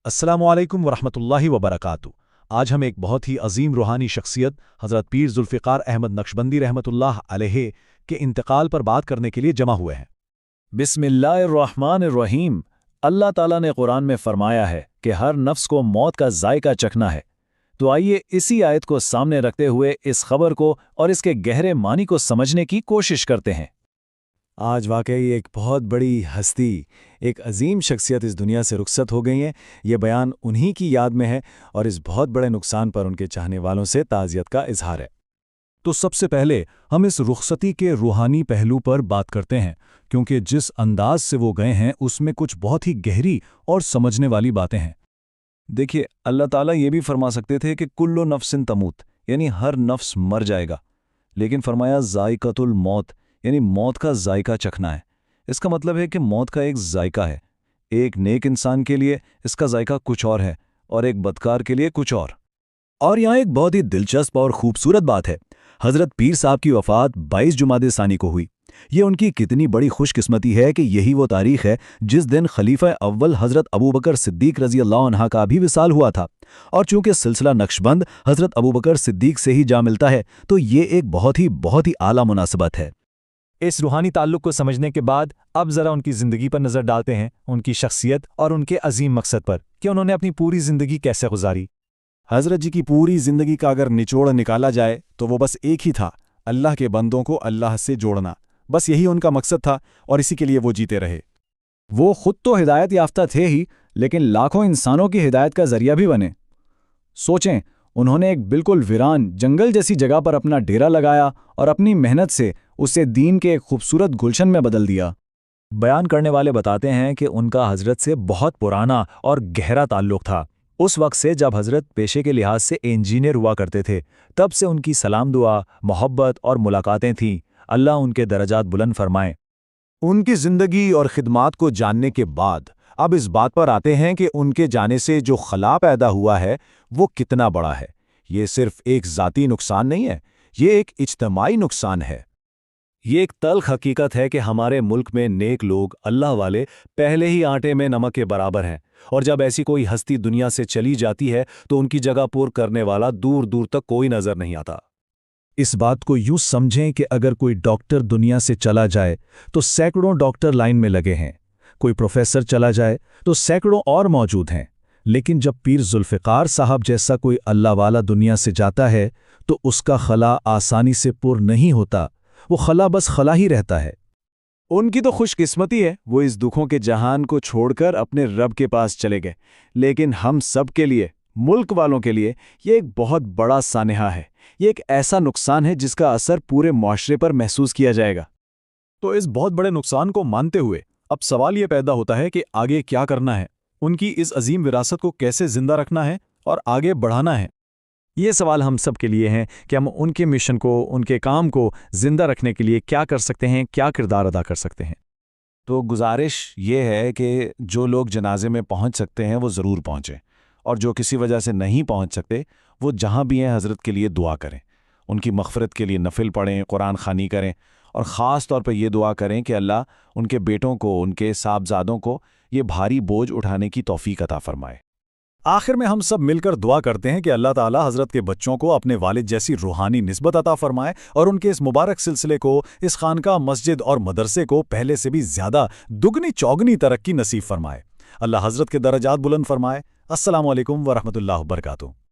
अस्सलामु अलैकुम वरहमतुल्लाहि वबरकातुहू। आज हम एक बहुत ही अजीम रूहानी शख्सियत हज़रत पीर ज़ुल्फ़िकार अहमद नक्शबंदी रहमतुल्लाह अलैहि के इंतकाल पर बात करने के लिए जमा हुए हैं। बिस्मिल्लाहिर्रहमानिर्रहीम। अल्लाह ताला ने कुरान में फरमाया है कि हर नफ्स को मौत का जायका चखना है। तो आइए इसी आयत को सामने रखते हुए इस खबर को और इसके गहरे मानी को समझने की कोशिश करते हैं। आज वाकई एक बहुत बड़ी हस्ती, एक अजीम शख्सियत इस दुनिया से रुखसत हो गई हैं। ये बयान उन्हीं की याद में है और इस बहुत बड़े नुकसान पर उनके चाहने वालों से ताज़ियत का इजहार है। तो सबसे पहले हम इस रुखसती के रूहानी पहलू पर बात करते हैं, क्योंकि जिस अंदाज से वो गए हैं उसमें कुछ बहुत ही गहरी और समझने वाली बातें हैं। देखिए, अल्लाह ताला ये भी फरमा सकते थे कि कुल्लो नफ्सिन तमूत, यानी हर नफ्स मर जाएगा, लेकिन फरमाया ज़ाइक़तुल मौत, यानी मौत का जायका चखना है। इसका मतलब है कि मौत का एक जायका है। एक नेक इंसान के लिए इसका जायका कुछ और है और एक बदकार के लिए कुछ और यहाँ एक बहुत ही दिलचस्प और खूबसूरत बात है। हज़रत पीर साहब की वफ़ात 22 जुमादे सानी को हुई। ये उनकी कितनी बड़ी खुशकिस्मती है कि यही वो तारीख है जिस दिन खलीफा अव्वल हज़रत अबू बकर सिद्दीक रज़ी अल्लाह अन्हा का भी विसाल हुआ था। और चूंकि सिलसिला नक्शबंद हज़रत अबू बकर सिद्दीक से ही जा मिलता है, तो ये एक बहुत ही आला मुनासबत है। इस रूहानी ताल्लुक़ को समझने के बाद अब ज़रा उनकी ज़िंदगी पर नज़र डालते हैं, उनकी शख्सियत और उनके अजीम मकसद पर कि उन्होंने अपनी पूरी ज़िंदगी कैसे गुजारी। हज़रत जी की पूरी ज़िंदगी का अगर निचोड़ निकाला जाए तो वो बस एक ही था, अल्लाह के बंदों को अल्लाह से जोड़ना। बस यही उनका मकसद था और इसी के लिए वो जीते रहे। वो खुद तो हिदायत याफ्ता थे ही, लेकिन लाखों इंसानों की हिदायत का जरिया भी बने। सोचें, उन्होंने एक बिल्कुल वीरान जंगल जैसी जगह पर अपना डेरा लगाया और अपनी मेहनत से उसे दीन के एक खूबसूरत गुलशन में बदल दिया। बयान करने वाले बताते हैं कि उनका हज़रत से बहुत पुराना और गहरा ताल्लुक़ था। उस वक्त से जब हज़रत पेशे के लिहाज से इंजीनियर हुआ करते थे, तब से उनकी सलाम दुआ, मोहब्बत और मुलाकातें थीं। अल्लाह उनके दरजात बुलंद फरमाए। उनकी ज़िंदगी और खिदमात को जानने के बाद अब इस बात पर आते हैं कि उनके जाने से जो खला पैदा हुआ है वो कितना बड़ा है। ये सिर्फ एक ज़ाती नुकसान नहीं है, ये एक इज्तमाई नुकसान है। ये एक तल्ख हकीकत है कि हमारे मुल्क में नेक लोग, अल्लाह वाले, पहले ही आटे में नमक के बराबर हैं, और जब ऐसी कोई हस्ती दुनिया से चली जाती है तो उनकी जगह पूर करने वाला दूर दूर तक कोई नजर नहीं आता। इस बात को यूं समझें कि अगर कोई डॉक्टर दुनिया से चला जाए तो सैकड़ों डॉक्टर लाइन में लगे हैं, कोई प्रोफेसर चला जाए तो सैकड़ों और मौजूद हैं। लेकिन जब पीर ज़ुल्फ़िकार साहब जैसा कोई अल्लाह वाला दुनिया से जाता है तो उसका खला आसानी से पुर नहीं होता, वो खला बस खला ही रहता है। उनकी तो खुशकिस्मती है, वो इस दुखों के जहान को छोड़कर अपने रब के पास चले गए। लेकिन हम सब के लिए, मुल्क वालों के लिए, ये एक बहुत बड़ा सानेहा है। ये एक ऐसा नुकसान है जिसका असर पूरे मुआशरे पर महसूस किया जाएगा। तो इस बहुत बड़े नुकसान को मानते हुए अब सवाल ये पैदा होता है कि आगे क्या करना है, उनकी इस अजीम विरासत को कैसे जिंदा रखना है और आगे बढ़ाना है। ये सवाल हम सब के लिए हैं कि हम उनके मिशन को, उनके काम को जिंदा रखने के लिए क्या कर सकते हैं, क्या किरदार अदा कर सकते हैं। तो गुजारिश ये है कि जो लोग जनाजे में पहुंच सकते हैं वो ज़रूर पहुंचें, और जो किसी वजह से नहीं पहुंच सकते वो जहां भी हैं हज़रत के लिए दुआ करें, उनकी मग़फ़िरत के लिए नफिल पढ़ें, कुरान ख़ानी करें, और ख़ास तौर पर ये दुआ करें कि अल्लाह उनके बेटों को, उनके साहबजादों को ये भारी बोझ उठाने की तौफ़ीक़ अता फ़रमाए। आखिर में हम सब मिलकर दुआ करते हैं कि अल्लाह ताला हज़रत के बच्चों को अपने वालिद जैसी रूहानी निस्बत अता फ़रमाए और उनके इस मुबारक सिलसिले को, इस खानका, मस्जिद और मदरसे को पहले से भी ज़्यादा दुगनी चौगनी तरक्की नसीब फ़रमाए। अल्लाह हज़रत के दरजात बुलंद फ़रमाए। अस्सलामु अलैकुम वरहमतुल्लाहि वबरकातुहू।